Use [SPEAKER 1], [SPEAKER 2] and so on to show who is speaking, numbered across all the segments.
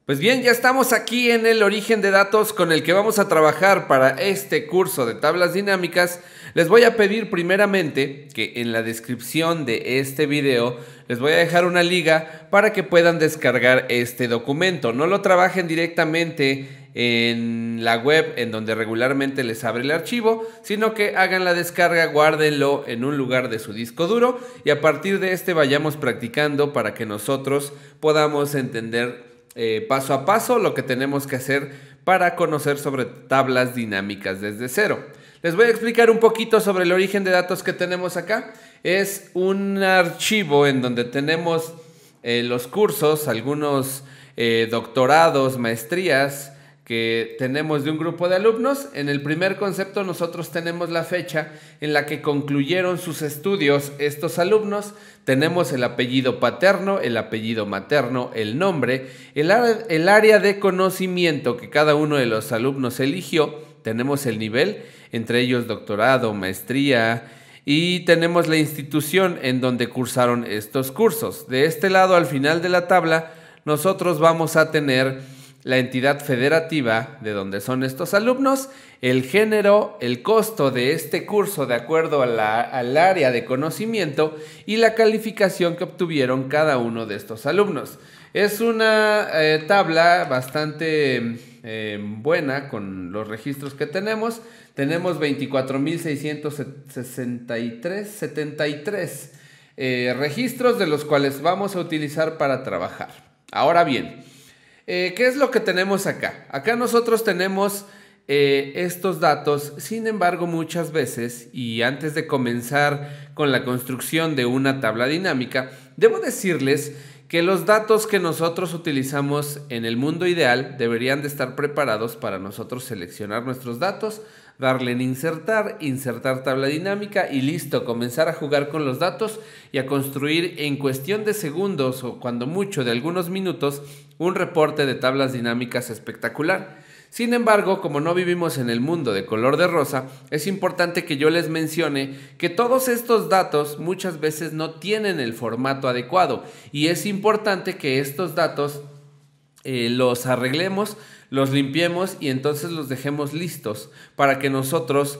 [SPEAKER 1] Pues bien, ya estamos aquí en el origen de datos con el que vamos a trabajar para este curso de tablas dinámicas. Les voy a pedir primeramente que en la descripción de este video les voy a dejar una liga para que puedan descargar este documento. No lo trabajen directamente en la web en donde regularmente les abre el archivo, sino que hagan la descarga, guárdenlo en un lugar de su disco duro y a partir de este vayamos practicando para que nosotros podamos entender paso a paso lo que tenemos que hacer para conocer sobre tablas dinámicas desde cero. Les voy a explicar un poquito sobre el origen de datos que tenemos acá. Es un archivo en donde tenemos los cursos, algunos doctorados, maestrías que tenemos de un grupo de alumnos. En el primer concepto nosotros tenemos la fecha en la que concluyeron sus estudios estos alumnos. Tenemos el apellido paterno, el apellido materno, el nombre, el área de conocimiento que cada uno de los alumnos eligió. Tenemos el nivel, entre ellos doctorado, maestría, y tenemos la institución en donde cursaron estos cursos. De este lado, al final de la tabla, nosotros vamos a tener la entidad federativa de donde son estos alumnos, el género, el costo de este curso de acuerdo al área de conocimiento y la calificación que obtuvieron cada uno de estos alumnos. Es una tabla bastante buena con los registros que tenemos. Tenemos 24.673 registros de los cuales vamos a utilizar para trabajar. Ahora bien, ¿qué es lo que tenemos acá? Acá nosotros tenemos estos datos, sin embargo muchas veces, y antes de comenzar con la construcción de una tabla dinámica, debo decirles que los datos que nosotros utilizamos en el mundo ideal deberían de estar preparados para nosotros seleccionar nuestros datos, darle en insertar tabla dinámica y listo, comenzar a jugar con los datos y a construir en cuestión de segundos o cuando mucho de algunos minutos un reporte de tablas dinámicas espectacular. Sin embargo, como no vivimos en el mundo de color de rosa, es importante que yo les mencione que todos estos datos muchas veces no tienen el formato adecuado y es importante que estos datos los arreglemos, los limpiemos y entonces los dejemos listos para que nosotros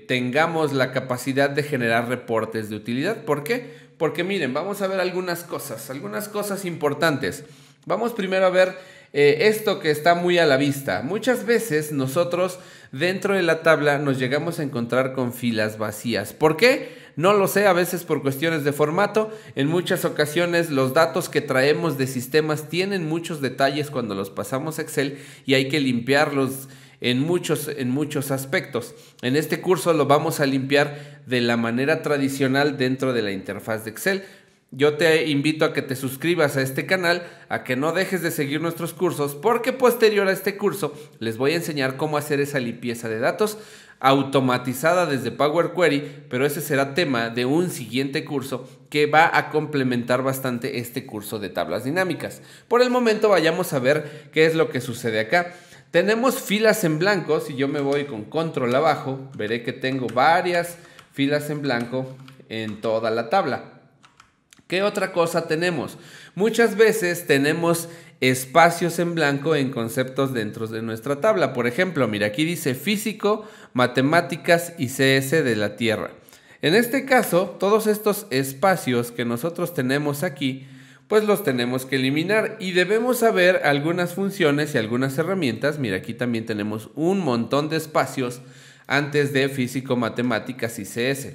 [SPEAKER 1] tengamos la capacidad de generar reportes de utilidad. ¿Por qué? Porque miren, vamos a ver algunas cosas importantes. Vamos primero a ver esto que está muy a la vista. Muchas veces nosotros dentro de la tabla nos llegamos a encontrar con filas vacías. ¿Por qué? No lo sé, a veces por cuestiones de formato. En muchas ocasiones los datos que traemos de sistemas tienen muchos detalles cuando los pasamos a Excel y hay que limpiarlos en muchos aspectos. En este curso lo vamos a limpiar de la manera tradicional dentro de la interfaz de Excel. Yo te invito a que te suscribas a este canal, a que no dejes de seguir nuestros cursos, porque posterior a este curso les voy a enseñar cómo hacer esa limpieza de datos automatizada desde Power Query, pero ese será tema de un siguiente curso que va a complementar bastante este curso de tablas dinámicas. Por el momento vayamos a ver qué es lo que sucede acá. Tenemos filas en blanco. Si yo me voy con control abajo, veré que tengo varias filas en blanco en toda la tabla. ¿Qué otra cosa tenemos? Muchas veces tenemos espacios en blanco en conceptos dentro de nuestra tabla. Por ejemplo, mira, aquí dice físico, matemáticas y CS de la Tierra. En este caso, todos estos espacios que nosotros tenemos aquí, pues los tenemos que eliminar y debemos saber algunas funciones y algunas herramientas. Mira, aquí también tenemos un montón de espacios antes de físico, matemáticas y CS.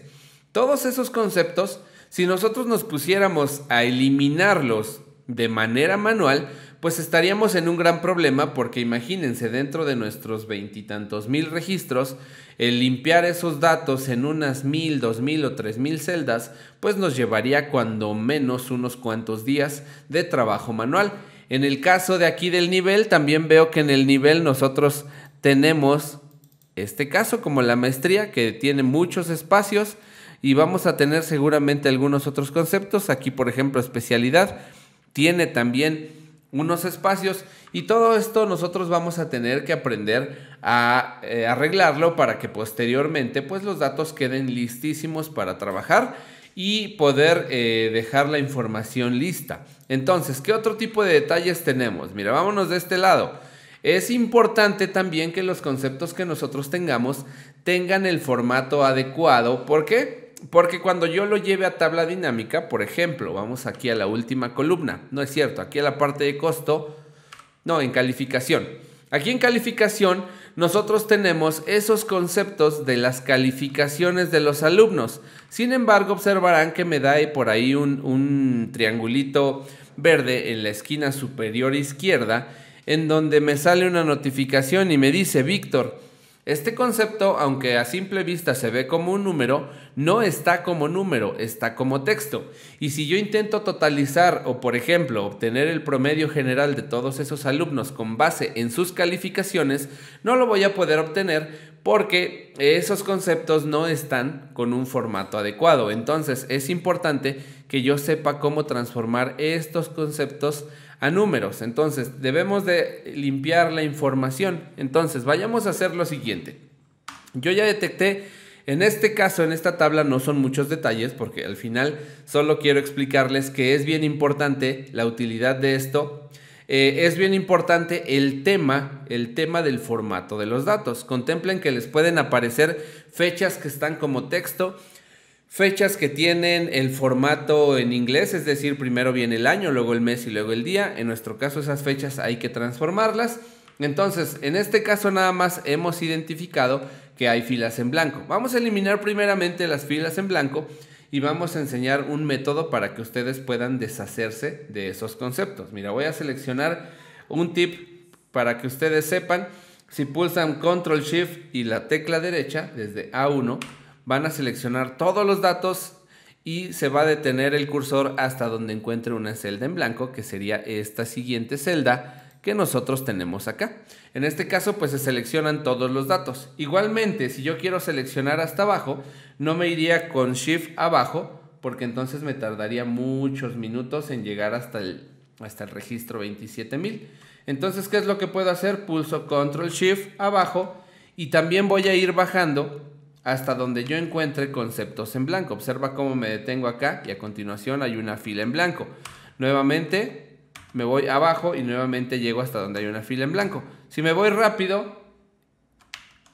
[SPEAKER 1] Todos esos conceptos, si nosotros nos pusiéramos a eliminarlos de manera manual, pues estaríamos en un gran problema porque imagínense, dentro de nuestros 20 y tantos mil registros, el limpiar esos datos en unas 1000, 2000 o 3000 celdas, pues nos llevaría cuando menos unos cuantos días de trabajo manual. En el caso de aquí del nivel, también veo que en el nivel nosotros tenemos este caso como la maestría que tiene muchos espacios y vamos a tener seguramente algunos otros conceptos. Aquí, por ejemplo, especialidad tiene también unos espacios y todo esto nosotros vamos a tener que aprender a arreglarlo para que posteriormente pues los datos queden listísimos para trabajar y poder dejar la información lista. Entonces, ¿qué otro tipo de detalles tenemos? Mira, vámonos de este lado. Es importante también que los conceptos que nosotros tengamos tengan el formato adecuado. ¿Por qué? Porque cuando yo lo lleve a tabla dinámica, por ejemplo, vamos aquí a la última columna. No es cierto, aquí a la parte de costo, no, en calificación. Aquí en calificación nosotros tenemos esos conceptos de las calificaciones de los alumnos. Sin embargo, observarán que me da por ahí un triangulito verde en la esquina superior izquierda, en donde me sale una notificación y me dice: Víctor, este concepto, aunque a simple vista se ve como un número, no está como número, está como texto. Y si yo intento totalizar o, por ejemplo, obtener el promedio general de todos esos alumnos con base en sus calificaciones, no lo voy a poder obtener porque esos conceptos no están con un formato adecuado. Entonces es importante que yo sepa cómo transformar estos conceptos a números. Entonces debemos de limpiar la información. Entonces vayamos a hacer lo siguiente. Yo ya detecté, en este caso, en esta tabla no son muchos detalles porque al final solo quiero explicarles que es bien importante la utilidad de esto. Es bien importante el tema del formato de los datos. Contemplen que les pueden aparecer fechas que están como texto, fechas que tienen el formato en inglés, es decir, primero viene el año, luego el mes y luego el día. En nuestro caso esas fechas hay que transformarlas. Entonces, en este caso nada más hemos identificado que hay filas en blanco. Vamos a eliminar primeramente las filas en blanco y vamos a enseñar un método para que ustedes puedan deshacerse de esos conceptos. Mira, voy a seleccionar un tip para que ustedes sepan. Si pulsan Control Shift y la tecla derecha desde A1, van a seleccionar todos los datos y se va a detener el cursor hasta donde encuentre una celda en blanco, que sería esta siguiente celda que nosotros tenemos acá. En este caso, pues se seleccionan todos los datos. Igualmente, si yo quiero seleccionar hasta abajo, no me iría con Shift abajo, porque entonces me tardaría muchos minutos en llegar hasta el registro 27,000. Entonces, ¿qué es lo que puedo hacer? Pulso Control Shift abajo y también voy a ir bajando hasta donde yo encuentre conceptos en blanco. Observa cómo me detengo acá y a continuación hay una fila en blanco. Nuevamente me voy abajo y nuevamente llego hasta donde hay una fila en blanco. Si me voy rápido,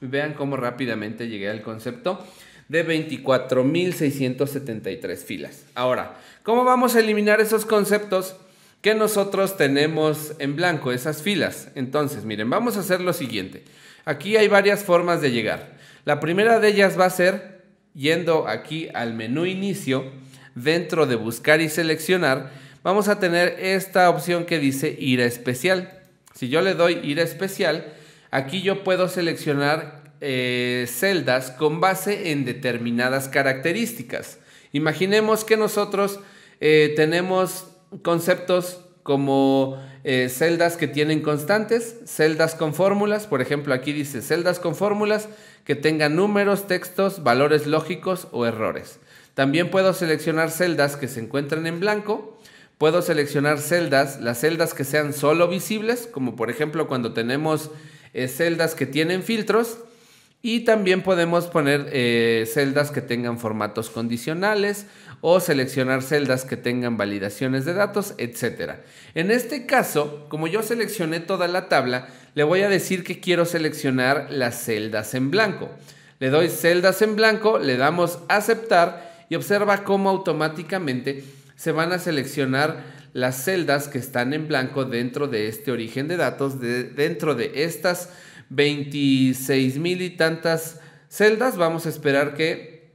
[SPEAKER 1] vean cómo rápidamente llegué al concepto de 24,673 filas. Ahora, ¿cómo vamos a eliminar esos conceptos que nosotros tenemos en blanco, esas filas? Entonces, miren, vamos a hacer lo siguiente. Aquí hay varias formas de llegar. La primera de ellas va a ser yendo aquí al menú inicio, dentro de buscar y seleccionar, vamos a tener esta opción que dice ir a especial. Si yo le doy ir a especial, aquí yo puedo seleccionar celdas con base en determinadas características. Imaginemos que nosotros tenemos conceptos como celdas que tienen constantes, celdas con fórmulas. Por ejemplo, aquí dice celdas con fórmulas que tengan números, textos, valores lógicos o errores. También puedo seleccionar celdas que se encuentran en blanco. Puedo seleccionar las celdas que sean solo visibles, como por ejemplo cuando tenemos celdas que tienen filtros. Y también podemos poner celdas que tengan formatos condicionales o seleccionar celdas que tengan validaciones de datos, etc. En este caso, como yo seleccioné toda la tabla, le voy a decir que quiero seleccionar las celdas en blanco. Le doy celdas en blanco, le damos aceptar y observa cómo automáticamente se van a seleccionar las celdas que están en blanco dentro de este origen de datos, dentro de estas 26,000 y tantas celdas. Vamos a esperar que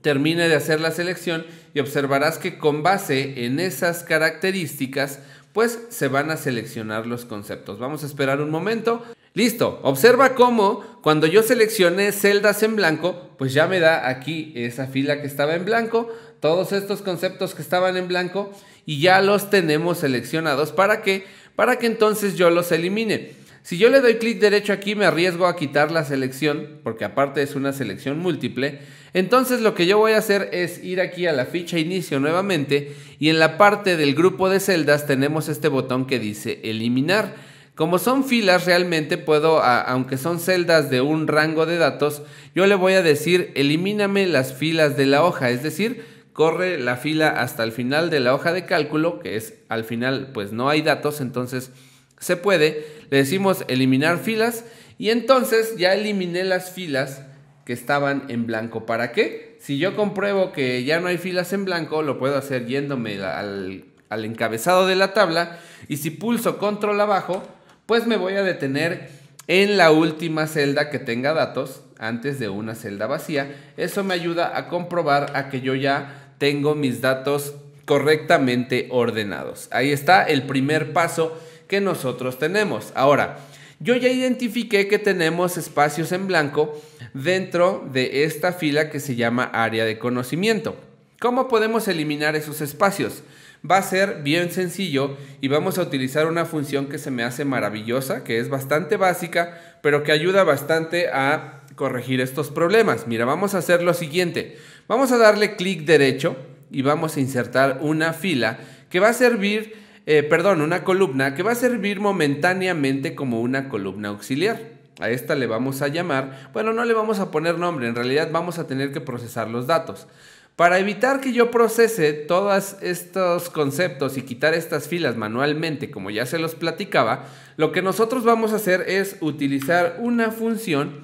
[SPEAKER 1] termine de hacer la selección y observarás que con base en esas características pues se van a seleccionar los conceptos. Vamos a esperar un momento. Listo, observa cómo cuando yo seleccioné celdas en blanco, pues ya me da aquí esa fila que estaba en blanco, todos estos conceptos que estaban en blanco y ya los tenemos seleccionados. ¿Para qué? Para que entonces yo los elimine. Si yo le doy clic derecho aquí me arriesgo a quitar la selección, porque aparte es una selección múltiple. Entonces lo que yo voy a hacer es ir aquí a la ficha inicio nuevamente y en la parte del grupo de celdas tenemos este botón que dice eliminar. Como son filas realmente puedo, aunque son celdas de un rango de datos, yo le voy a decir elimíname las filas de la hoja, es decir, corre la fila hasta el final de la hoja de cálculo, que es al final pues no hay datos, entonces se puede. Le decimos eliminar filas y entonces ya eliminé las filas que estaban en blanco. ¿Para qué? Si yo compruebo que ya no hay filas en blanco, lo puedo hacer yéndome al encabezado de la tabla y si pulso control abajo, pues me voy a detener en la última celda que tenga datos antes de una celda vacía. Eso me ayuda a comprobar a que yo ya tengo mis datos correctamente ordenados. Ahí está el primer paso que nosotros tenemos. Ahora, yo ya identifiqué que tenemos espacios en blanco dentro de esta fila que se llama área de conocimiento. ¿Cómo podemos eliminar esos espacios? Va a ser bien sencillo y vamos a utilizar una función que se me hace maravillosa, que es bastante básica, pero que ayuda bastante a corregir estos problemas. Mira, vamos a hacer lo siguiente. Vamos a darle clic derecho y vamos a insertar una fila que va a servir, una columna que va a servir momentáneamente como una columna auxiliar. A esta le vamos a llamar, bueno, no le vamos a poner nombre, en realidad vamos a tener que procesar los datos. Para evitar que yo procese todos estos conceptos y quitar estas filas manualmente, como ya se los platicaba, lo que nosotros vamos a hacer es utilizar una función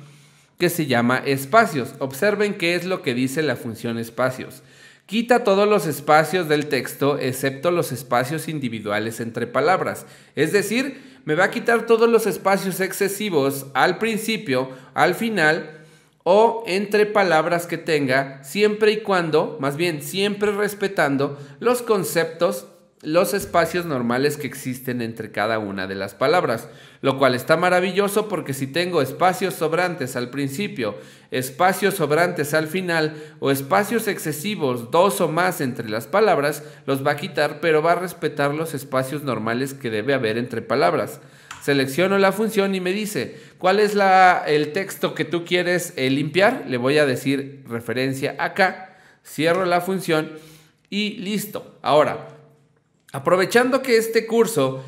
[SPEAKER 1] que se llama espacios. Observen qué es lo que dice la función espacios. Quita todos los espacios del texto excepto los espacios individuales entre palabras. Es decir, me va a quitar todos los espacios excesivos al principio, al final o entre palabras que tenga, siempre y cuando, más bien siempre respetando los conceptos, los espacios normales que existen entre cada una de las palabras, lo cual está maravilloso porque si tengo espacios sobrantes al principio, espacios sobrantes al final o espacios excesivos, dos o más entre las palabras, los va a quitar, pero va a respetar los espacios normales que debe haber entre palabras. Selecciono la función y me dice, ¿cuál es el texto que tú quieres limpiar? Le voy a decir referencia acá, cierro la función y listo. Ahora, aprovechando que este curso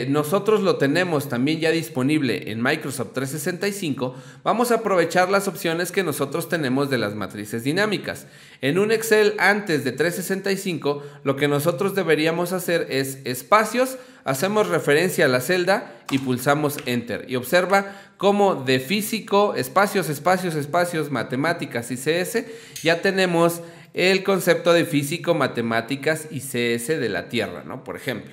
[SPEAKER 1] nosotros lo tenemos también ya disponible en Microsoft 365, vamos a aprovechar las opciones que nosotros tenemos de las matrices dinámicas. En un Excel antes de 365, lo que nosotros deberíamos hacer es espacios, hacemos referencia a la celda y pulsamos Enter. Y observa cómo de físico, espacios, matemáticas y CS, ya tenemos el concepto de físico, matemáticas y CS de la Tierra, ¿no? Por ejemplo.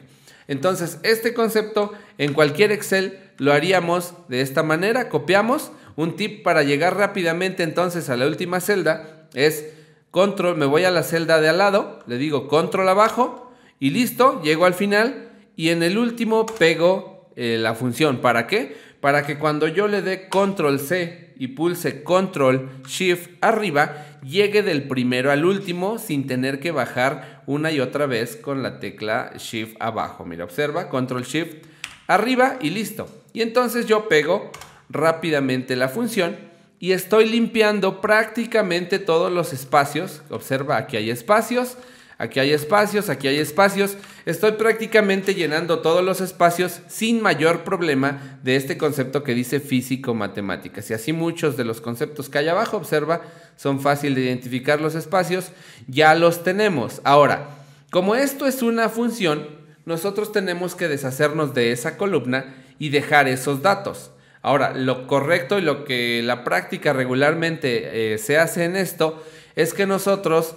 [SPEAKER 1] Entonces, este concepto en cualquier Excel lo haríamos de esta manera. Copiamos. Un tip para llegar rápidamente entonces a la última celda es control, me voy a la celda de al lado, le digo control abajo y listo, llego al final y en el último pego la función. ¿Para qué? Para que cuando yo le dé control C y pulse control shift arriba, llegue del primero al último sin tener que bajar una y otra vez con la tecla shift abajo. Mira, observa, control shift arriba y listo. Y entonces yo pego rápidamente la función y estoy limpiando prácticamente todos los espacios. Observa, aquí hay espacios, aquí hay espacios, aquí hay espacios. Estoy prácticamente llenando todos los espacios sin mayor problema de este concepto que dice físico-matemáticas. Y así muchos de los conceptos que hay abajo, observa, son fáciles de identificar los espacios. Ya los tenemos. Ahora, como esto es una función, nosotros tenemos que deshacernos de esa columna y dejar esos datos. Ahora, lo correcto y lo que la práctica regularmente se hace en esto es que nosotros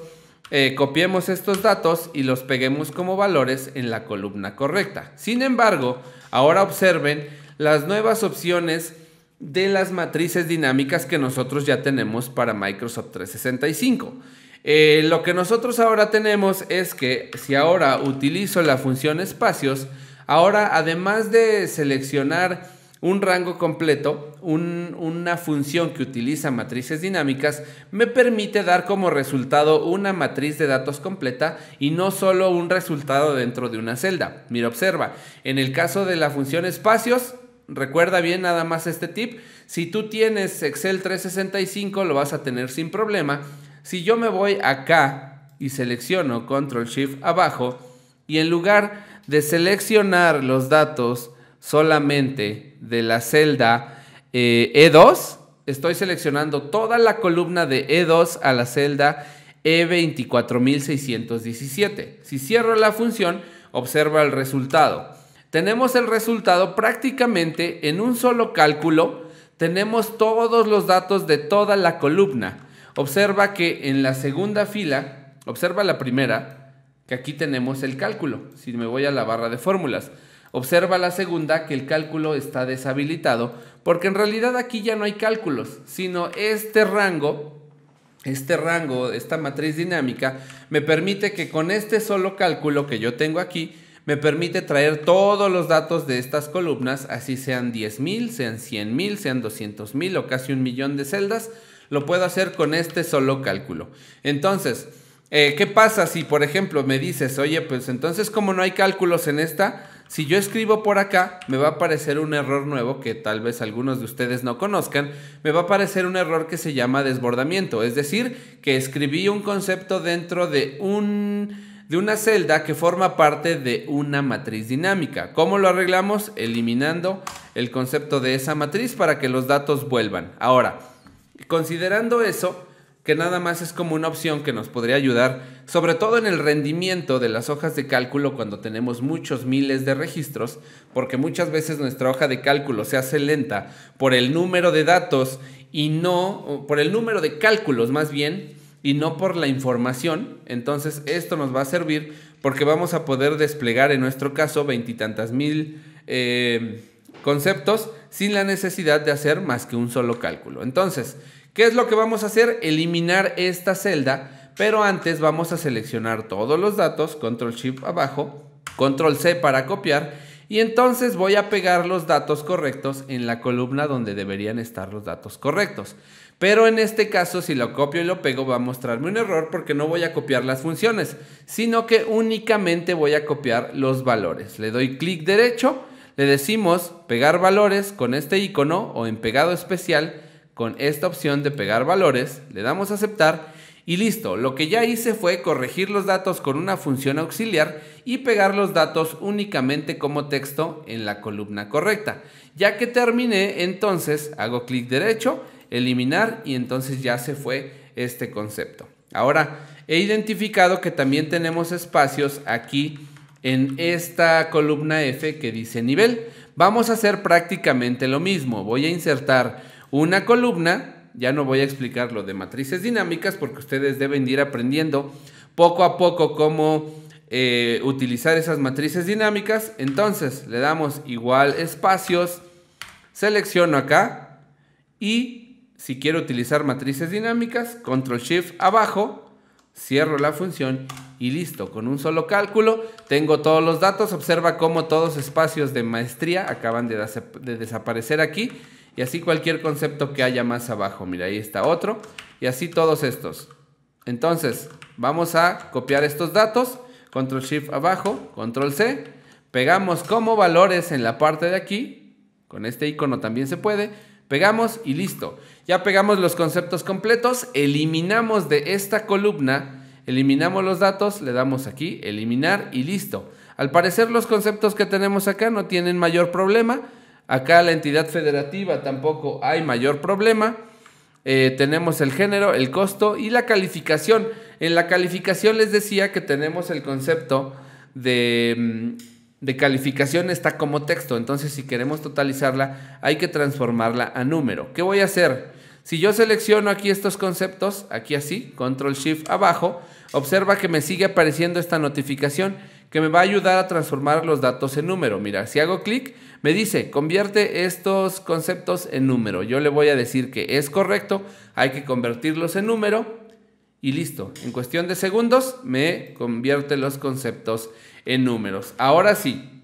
[SPEAKER 1] copiemos estos datos y los peguemos como valores en la columna correcta. Sin embargo, ahora observen las nuevas opciones de las matrices dinámicas que nosotros ya tenemos para Microsoft 365. Lo que nosotros ahora tenemos es que si ahora utilizo la función espacios, ahora además de seleccionar un rango completo, una función que utiliza matrices dinámicas, me permite dar como resultado una matriz de datos completa y no solo un resultado dentro de una celda. Mira, observa, en el caso de la función espacios, recuerda bien nada más este tip, si tú tienes Excel 365 lo vas a tener sin problema. Si yo me voy acá y selecciono Control Shift abajo y en lugar de seleccionar los datos solamente de la celda E2, estoy seleccionando toda la columna de E2 a la celda E24617. Si cierro la función, observa el resultado. Tenemos el resultado prácticamente en un solo cálculo. Tenemos todos los datos de toda la columna. Observa que en la segunda fila, observa la primera, que aquí tenemos el cálculo. Si me voy a la barra de fórmulas, observa la segunda, que el cálculo está deshabilitado, porque en realidad aquí ya no hay cálculos, sino este rango, esta matriz dinámica, me permite que con este solo cálculo que yo tengo aquí, me permite traer todos los datos de estas columnas, así sean 10,000, sean 100,000, sean 200,000 o casi 1,000,000 de celdas. Lo puedo hacer con este solo cálculo. Entonces, ¿qué pasa si, por ejemplo, me dices, oye, pues entonces como no hay cálculos en esta, si yo escribo por acá, me va a aparecer un error nuevo que tal vez algunos de ustedes no conozcan. Me va a aparecer un error que se llama desbordamiento, es decir, que escribí un concepto dentro de una celda que forma parte de una matriz dinámica. ¿Cómo lo arreglamos? Eliminando el concepto de esa matriz para que los datos vuelvan. Ahora, considerando eso, que nada más es como una opción que nos podría ayudar, sobre todo en el rendimiento de las hojas de cálculo cuando tenemos muchos miles de registros, porque muchas veces nuestra hoja de cálculo se hace lenta por el número de datos y no, por el número de cálculos más bien, y no por la información. Entonces esto nos va a servir porque vamos a poder desplegar en nuestro caso 20 y tantas mil conceptos sin la necesidad de hacer más que un solo cálculo. Entonces, ¿qué es lo que vamos a hacer? Eliminar esta celda, pero antes vamos a seleccionar todos los datos, Control Shift abajo, Control C para copiar, y entonces voy a pegar los datos correctos en la columna donde deberían estar los datos correctos. Pero en este caso, si lo copio y lo pego, va a mostrarme un error porque no voy a copiar las funciones, sino que únicamente voy a copiar los valores. Le doy clic derecho, le decimos pegar valores con este icono o en pegado especial con esta opción de pegar valores, le damos a aceptar y listo. Lo que ya hice fue corregir los datos con una función auxiliar y pegar los datos únicamente como texto en la columna correcta. Ya que terminé, entonces hago clic derecho, eliminar y entonces ya se fue este concepto. Ahora he identificado que también tenemos espacios aquí en esta columna F que dice nivel. Vamos a hacer prácticamente lo mismo. Voy a insertar una columna, ya no voy a explicar lo de matrices dinámicas porque ustedes deben ir aprendiendo poco a poco cómo utilizar esas matrices dinámicas. Entonces le damos igual espacios, selecciono acá y si quiero utilizar matrices dinámicas, Control Shift abajo, cierro la función y listo. Con un solo cálculo tengo todos los datos. Observa cómo todos espacios de maestría acaban de desaparecer aquí. Y así cualquier concepto que haya más abajo. Mira, ahí está otro. Y así todos estos. Entonces, vamos a copiar estos datos. Control Shift abajo, Control C. Pegamos como valores en la parte de aquí. Con este icono también se puede. Pegamos y listo. Ya pegamos los conceptos completos. Eliminamos de esta columna. Eliminamos los datos. Le damos aquí, eliminar y listo. Al parecer los conceptos que tenemos acá no tienen mayor problema. Acá la entidad federativa tampoco hay mayor problema. Tenemos el género, el costo y la calificación. En la calificación les decía que tenemos el concepto de calificación está como texto. Entonces si queremos totalizarla hay que transformarla a número. ¿Qué voy a hacer? Si yo selecciono aquí estos conceptos, aquí así, Control Shift abajo, observa que me sigue apareciendo esta notificación que me va a ayudar a transformar los datos en número. Mira, si hago clic, me dice, convierte estos conceptos en número. Yo le voy a decir que es correcto, hay que convertirlos en número y listo. En cuestión de segundos me convierte los conceptos en números. Ahora sí,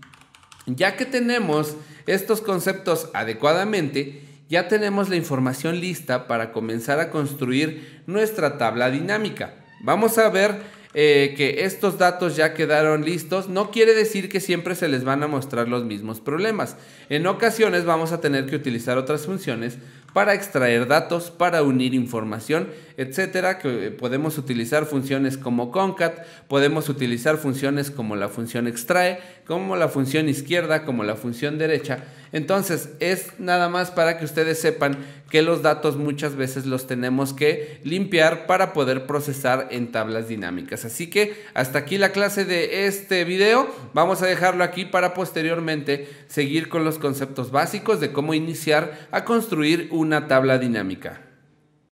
[SPEAKER 1] ya que tenemos estos conceptos adecuadamente, ya tenemos la información lista para comenzar a construir nuestra tabla dinámica. Vamos a ver que estos datos ya quedaron listos. No quiere decir que siempre se les van a mostrar los mismos problemas. En ocasiones vamos a tener que utilizar otras funciones para extraer datos, para unir información, etcétera, que podemos utilizar funciones como concat, podemos utilizar funciones como la función extrae, como la función izquierda, como la función derecha. Entonces es nada más para que ustedes sepan que los datos muchas veces los tenemos que limpiar para poder procesar en tablas dinámicas. Así que hasta aquí la clase de este video. Vamos a dejarlo aquí para posteriormente seguir con los conceptos básicos de cómo iniciar a construir una tabla dinámica.